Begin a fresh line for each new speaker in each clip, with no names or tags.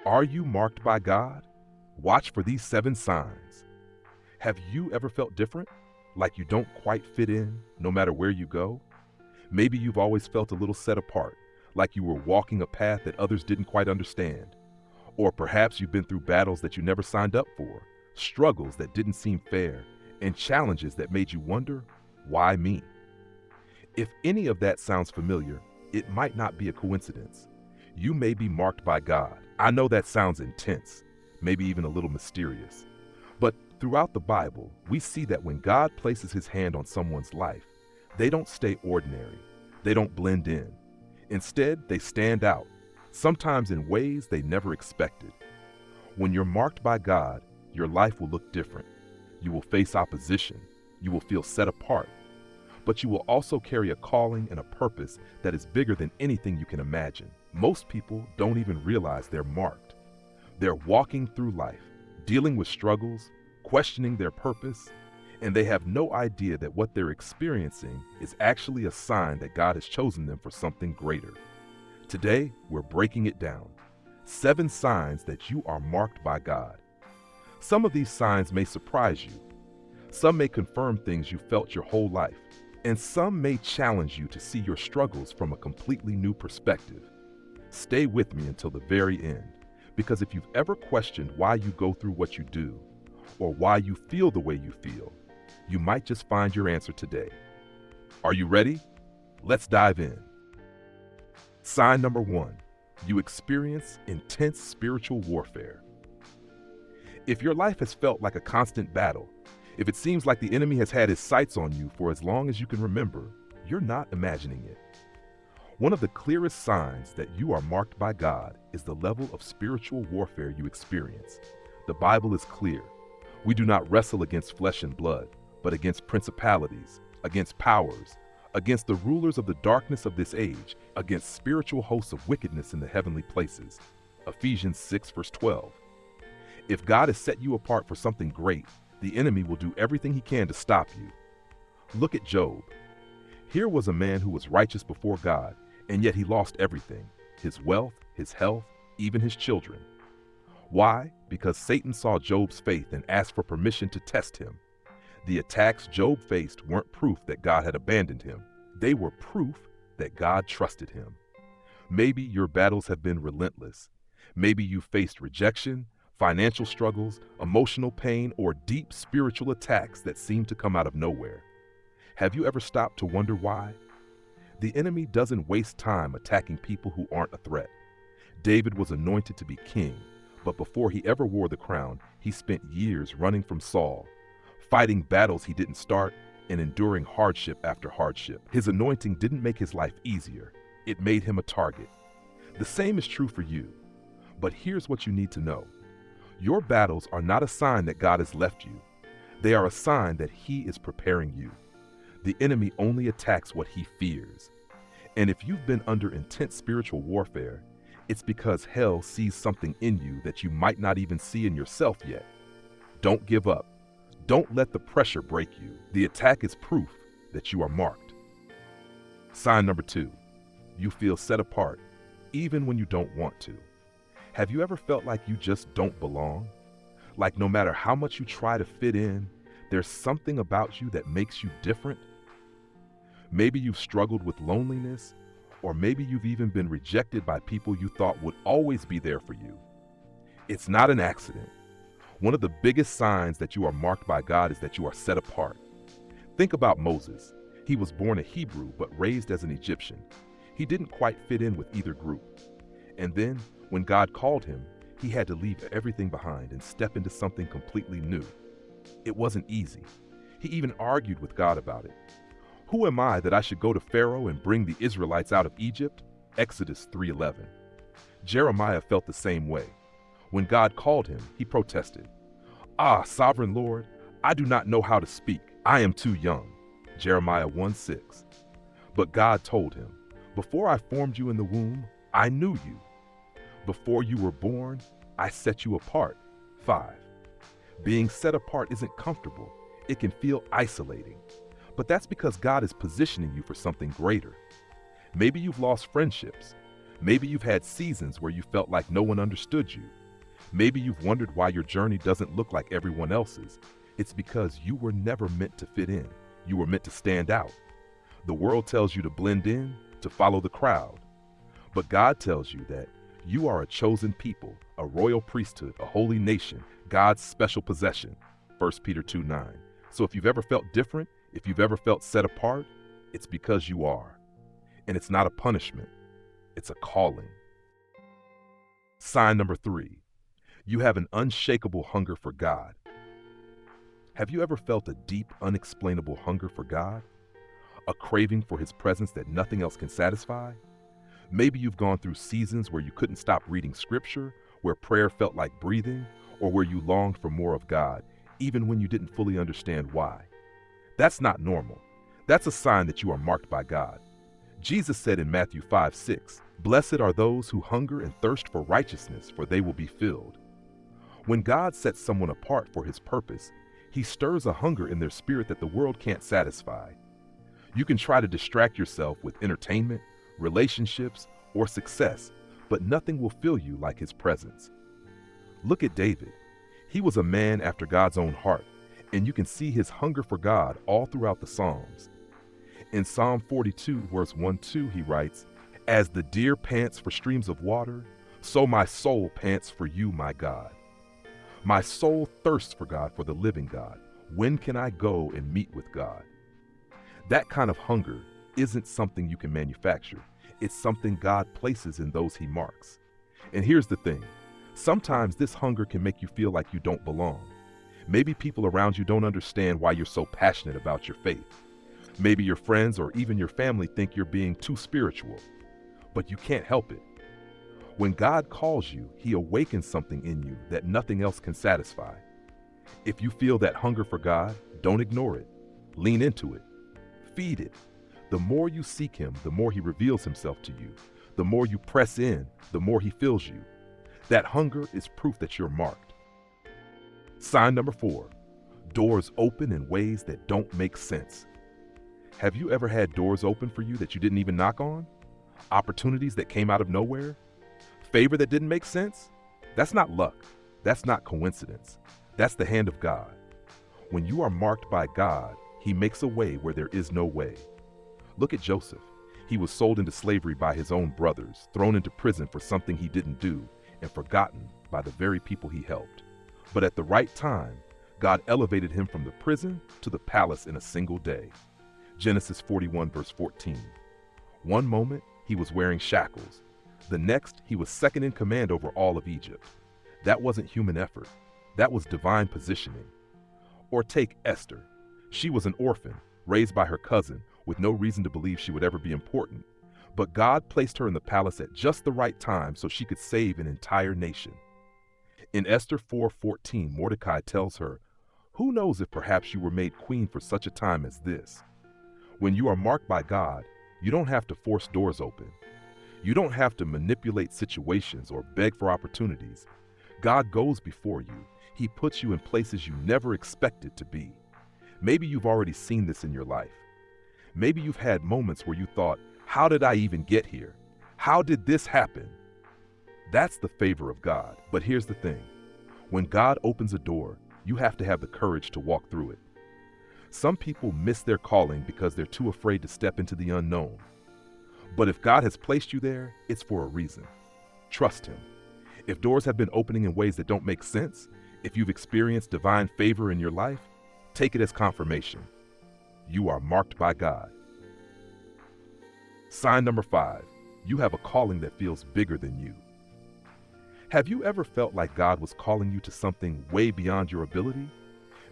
Are you marked by God? Watch for these 7 signs. Have you ever felt different? Like you don't quite fit in, no matter where you go? Maybe you've always felt a little set apart, like you were walking a path that others didn't quite understand. Or perhaps you've been through battles that you never signed up for, struggles that didn't seem fair, and challenges that made you wonder, why me? If any of that sounds familiar, it might not be a coincidence. You may be marked by God. I know that sounds intense, maybe even a little mysterious. But throughout the Bible, we see that when God places his hand on someone's life, they don't stay ordinary. They don't blend in. Instead, they stand out, sometimes in ways they never expected. When you're marked by God, your life will look different. You will face opposition. You will feel set apart. But you will also carry a calling and a purpose that is bigger than anything you can imagine. Most people don't even realize they're marked. They're walking through life, dealing with struggles, questioning their purpose, and they have no idea that what they're experiencing is actually a sign that God has chosen them for something greater. Today, we're breaking it down. 7 signs that you are marked by God. Some of these signs may surprise you. Some may confirm things you felt your whole life, and some may challenge you to see your struggles from a completely new perspective. Stay with me until the very end, because if you've ever questioned why you go through what you do, or why you feel the way you feel, you might just find your answer today. Are you ready? Let's dive in. Sign number 1, you experience intense spiritual warfare. If your life has felt like a constant battle, if it seems like the enemy has had his sights on you for as long as you can remember, you're not imagining it. One of the clearest signs that you are marked by God is the level of spiritual warfare you experience. The Bible is clear. We do not wrestle against flesh and blood, but against principalities, against powers, against the rulers of the darkness of this age, against spiritual hosts of wickedness in the heavenly places. Ephesians 6 verse 12. If God has set you apart for something great, the enemy will do everything he can to stop you. Look at Job. Here was a man who was righteous before God, and yet he lost everything: his wealth, his health, even his children. Why? Because Satan saw Job's faith and asked for permission to test him. The attacks Job faced weren't proof that God had abandoned him. They were proof that God trusted him. Maybe your battles have been relentless. Maybe you faced rejection, financial struggles, emotional pain, or deep spiritual attacks that seem to come out of nowhere. Have you ever stopped to wonder why? The enemy doesn't waste time attacking people who aren't a threat. David was anointed to be king, but before he ever wore the crown, he spent years running from Saul, fighting battles he didn't start, and enduring hardship after hardship. His anointing didn't make his life easier. It made him a target. The same is true for you. But here's what you need to know. Your battles are not a sign that God has left you. They are a sign that he is preparing you. The enemy only attacks what he fears. And if you've been under intense spiritual warfare, it's because hell sees something in you that you might not even see in yourself yet. Don't give up. Don't let the pressure break you. The attack is proof that you are marked. Sign number 2, you feel set apart, even when you don't want to. Have you ever felt like you just don't belong? Like no matter how much you try to fit in, there's something about you that makes you different? Maybe you've struggled with loneliness, or maybe you've even been rejected by people you thought would always be there for you. It's not an accident. One of the biggest signs that you are marked by God is that you are set apart. Think about Moses. He was born a Hebrew but raised as an Egyptian. He didn't quite fit in with either group. And then, when God called him, he had to leave everything behind and step into something completely new. It wasn't easy. He even argued with God about it. Who am I that I should go to Pharaoh and bring the Israelites out of Egypt? Exodus 3:11. Jeremiah felt the same way. When God called him, he protested. "Ah, sovereign Lord, I do not know how to speak. I am too young." Jeremiah 1:6. But God told him, "Before I formed you in the womb, I knew you. Before you were born, I set you apart." 5. Being set apart isn't comfortable. It can feel isolating. But that's because God is positioning you for something greater. Maybe you've lost friendships. Maybe you've had seasons where you felt like no one understood you. Maybe you've wondered why your journey doesn't look like everyone else's. It's because you were never meant to fit in. You were meant to stand out. The world tells you to blend in, to follow the crowd. But God tells you that you are a chosen people, a royal priesthood, a holy nation, God's special possession. 1 Peter 2:9. So if you've ever felt different, if you've ever felt set apart, it's because you are. And it's not a punishment, it's a calling. Sign number 3. You have an unshakable hunger for God. Have you ever felt a deep, unexplainable hunger for God? A craving for His presence that nothing else can satisfy? Maybe you've gone through seasons where you couldn't stop reading scripture, where prayer felt like breathing, or where you longed for more of God, even when you didn't fully understand why. That's not normal. That's a sign that you are marked by God. Jesus said in Matthew 5:6, "Blessed are those who hunger and thirst for righteousness, for they will be filled." When God sets someone apart for His purpose, He stirs a hunger in their spirit that the world can't satisfy. You can try to distract yourself with entertainment, relationships, or success, but nothing will fill you like His presence. Look at David. He was a man after God's own heart, and you can see his hunger for God all throughout the Psalms. In Psalm 42, verse 1-2, he writes, "As the deer pants for streams of water, so my soul pants for you, my God. My soul thirsts for God, for the living God. When can I go and meet with God?" That kind of hunger isn't something you can manufacture. It's something God places in those He marks. And here's the thing. Sometimes this hunger can make you feel like you don't belong. Maybe people around you don't understand why you're so passionate about your faith. Maybe your friends or even your family think you're being too spiritual. But you can't help it. When God calls you, He awakens something in you that nothing else can satisfy. If you feel that hunger for God, don't ignore it. Lean into it. Feed it. The more you seek Him, the more He reveals Himself to you. The more you press in, the more He fills you. That hunger is proof that you're marked. Sign number 4. Doors open in ways that don't make sense. Have you ever had doors open for you that you didn't even knock on? Opportunities that came out of nowhere? Favor that didn't make sense? That's not luck. That's not coincidence. That's the hand of God. When you are marked by God, He makes a way where there is no way. Look at Joseph. He was sold into slavery by his own brothers, thrown into prison for something he didn't do, and forgotten by the very people he helped. But at the right time, God elevated him from the prison to the palace in a single day. Genesis 41, verse 14. One moment, he was wearing shackles. The next, he was second in command over all of Egypt. That wasn't human effort. That was divine positioning. Or take Esther. She was an orphan, raised by her cousin, with no reason to believe she would ever be important. But God placed her in the palace at just the right time so she could save an entire nation. In Esther 4:14, Mordecai tells her, "Who knows if perhaps you were made queen for such a time as this?" When you are marked by God, you don't have to force doors open. You don't have to manipulate situations or beg for opportunities. God goes before you. He puts you in places you never expected to be. Maybe you've already seen this in your life. Maybe you've had moments where you thought, "How did I even get here? How did this happen?" That's the favor of God. But here's the thing. When God opens a door, you have to have the courage to walk through it. Some people miss their calling because they're too afraid to step into the unknown. But if God has placed you there, it's for a reason. Trust Him. If doors have been opening in ways that don't make sense, if you've experienced divine favor in your life, take it as confirmation. You are marked by God. Sign number 5. You have a calling that feels bigger than you. Have you ever felt like God was calling you to something way beyond your ability?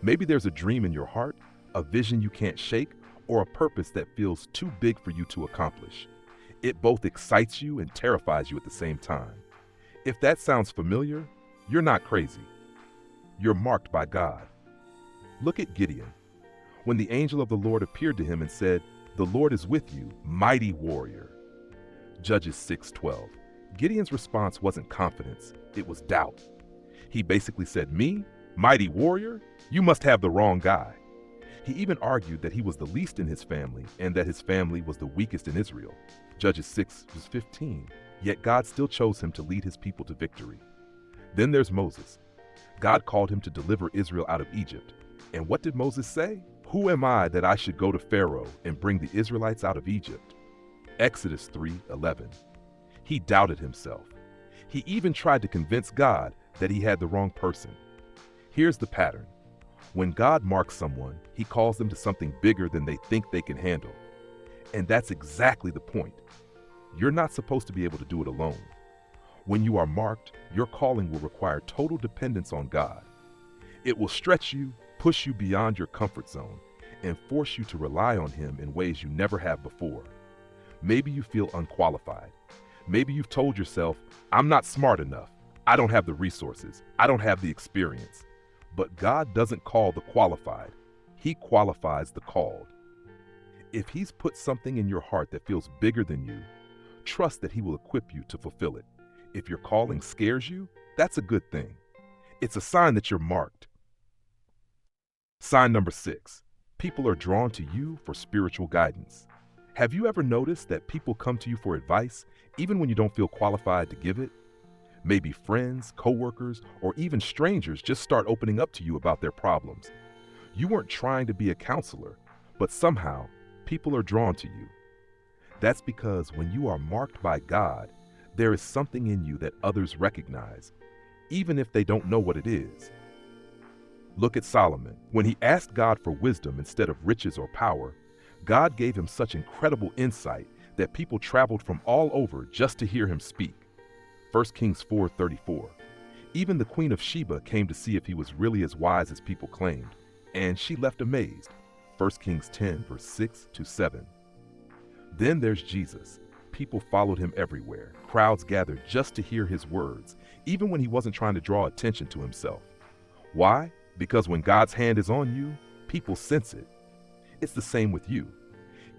Maybe there's a dream in your heart, a vision you can't shake, or a purpose that feels too big for you to accomplish. It both excites you and terrifies you at the same time. If that sounds familiar, you're not crazy. You're marked by God. Look at Gideon. When the angel of the Lord appeared to him and said, "The Lord is with you, mighty warrior." Judges 6:12. Gideon's response wasn't confidence, it was doubt. He basically said, "Me? Mighty warrior? You must have the wrong guy." He even argued that he was the least in his family and that his family was the weakest in Israel. Judges 6:15. Yet God still chose him to lead his people to victory. Then there's Moses. God called him to deliver Israel out of Egypt. And what did Moses say? "Who am I that I should go to Pharaoh and bring the Israelites out of Egypt?" Exodus 3:11. He doubted himself. He even tried to convince God that he had the wrong person. Here's the pattern. When God marks someone, he calls them to something bigger than they think they can handle. And that's exactly the point. You're not supposed to be able to do it alone. When you are marked, your calling will require total dependence on God. It will stretch you, push you beyond your comfort zone, and force you to rely on him in ways you never have before. Maybe you feel unqualified. Maybe you've told yourself, "I'm not smart enough. I don't have the resources. I don't have the experience." But God doesn't call the qualified. He qualifies the called. If he's put something in your heart that feels bigger than you, trust that he will equip you to fulfill it. If your calling scares you, that's a good thing. It's a sign that you're marked. Sign number 6. People are drawn to you for spiritual guidance. Have you ever noticed that people come to you for advice even when you don't feel qualified to give it? Maybe friends, coworkers, or even strangers just start opening up to you about their problems. You weren't trying to be a counselor, but somehow people are drawn to you. That's because when you are marked by God, there is something in you that others recognize, even if they don't know what it is. Look at Solomon. When he asked God for wisdom instead of riches or power, God gave him such incredible insight that people traveled from all over just to hear him speak. 1 Kings 4:34. Even the Queen of Sheba came to see if he was really as wise as people claimed, and she left amazed. 1 Kings 10, verse 6-7. Then there's Jesus. People followed him everywhere. Crowds gathered just to hear his words, even when he wasn't trying to draw attention to himself. Why? Because when God's hand is on you, people sense it. It's the same with you.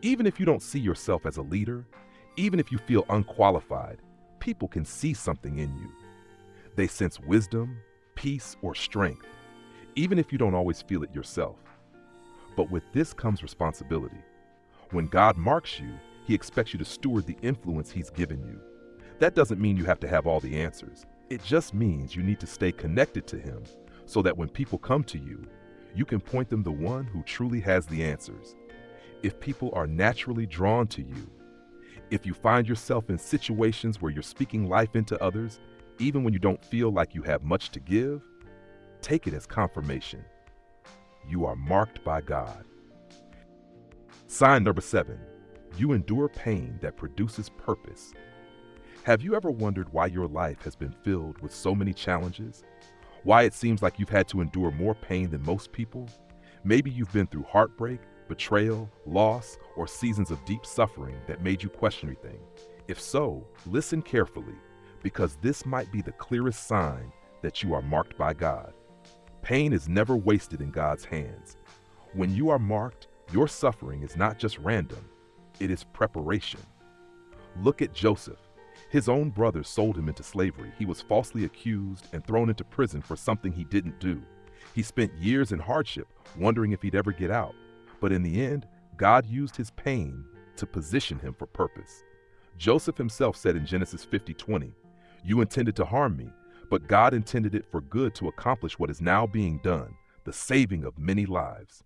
Even if you don't see yourself as a leader, even if you feel unqualified, people can see something in you. They sense wisdom, peace, or strength, even if you don't always feel it yourself. But with this comes responsibility. When God marks you, he expects you to steward the influence he's given you. That doesn't mean you have to have all the answers. It just means you need to stay connected to him so that when people come to you, you can point them the one who truly has the answers. If people are naturally drawn to you, if you find yourself in situations where you're speaking life into others, even when you don't feel like you have much to give, take it as confirmation. You are marked by God. Sign number 7. You endure pain that produces purpose. Have you ever wondered why your life has been filled with so many challenges? Why it seems like you've had to endure more pain than most people? Maybe you've been through heartbreak, betrayal, loss, or seasons of deep suffering that made you question everything. If so, listen carefully, because this might be the clearest sign that you are marked by God. Pain is never wasted in God's hands. When you are marked, your suffering is not just random, it is preparation. Look at Joseph. His own brothers sold him into slavery. He was falsely accused and thrown into prison for something he didn't do. He spent years in hardship, wondering if he'd ever get out. But in the end, God used his pain to position him for purpose. Joseph himself said in Genesis 50:20, "You intended to harm me, but God intended it for good to accomplish what is now being done, the saving of many lives."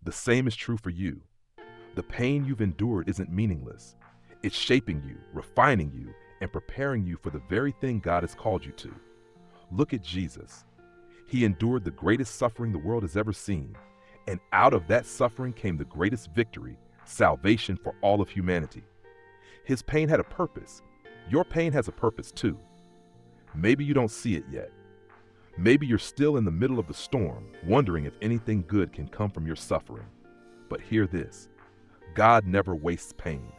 The same is true for you. The pain you've endured isn't meaningless. It's shaping you, refining you, and preparing you for the very thing God has called you to. Look at Jesus. He endured the greatest suffering the world has ever seen, and out of that suffering came the greatest victory, salvation for all of humanity. His pain had a purpose. Your pain has a purpose too. Maybe you don't see it yet. Maybe you're still in the middle of the storm, wondering if anything good can come from your suffering. But hear this. God never wastes pain.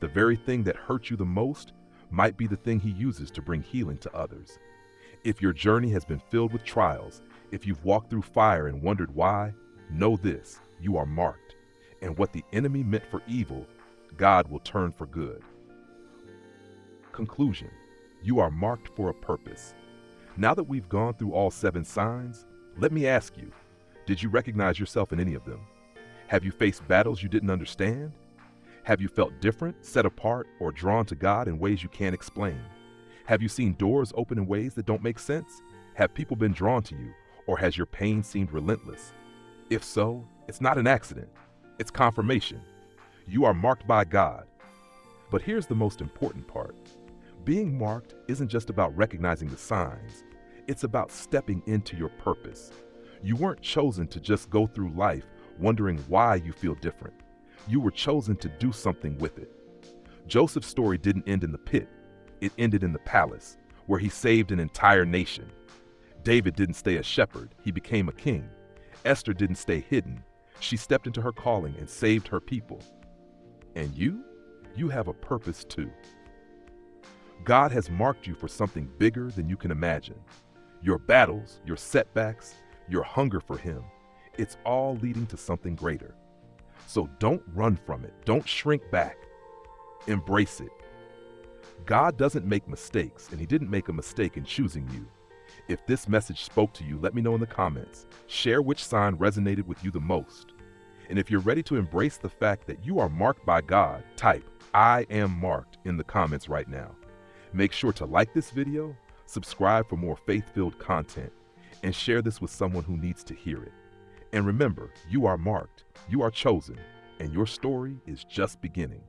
The very thing that hurts you the most might be the thing he uses to bring healing to others. If your journey has been filled with trials, if you've walked through fire and wondered why, know this, you are marked. And what the enemy meant for evil, God will turn for good. Conclusion. You are marked for a purpose. Now that we've gone through all 7 signs, let me ask you, did you recognize yourself in any of them? Have you faced battles you didn't understand? Have you felt different, set apart, or drawn to God in ways you can't explain? Have you seen doors open in ways that don't make sense? Have people been drawn to you, or has your pain seemed relentless? If so, it's not an accident. It's confirmation. You are marked by God. But here's the most important part. Being marked isn't just about recognizing the signs. It's about stepping into your purpose. You weren't chosen to just go through life wondering why you feel different. You were chosen to do something with it. Joseph's story didn't end in the pit. It ended in the palace, where he saved an entire nation. David didn't stay a shepherd. He became a king. Esther didn't stay hidden. She stepped into her calling and saved her people. And you have a purpose too. God has marked you for something bigger than you can imagine. Your battles, your setbacks, your hunger for Him, it's all leading to something greater. So don't run from it. Don't shrink back. Embrace it. God doesn't make mistakes, and He didn't make a mistake in choosing you. If this message spoke to you, let me know in the comments. Share which sign resonated with you the most. And if you're ready to embrace the fact that you are marked by God, type "I am marked" in the comments right now. Make sure to like this video, subscribe for more faith-filled content, and share this with someone who needs to hear it. And remember, you are marked, you are chosen, and your story is just beginning.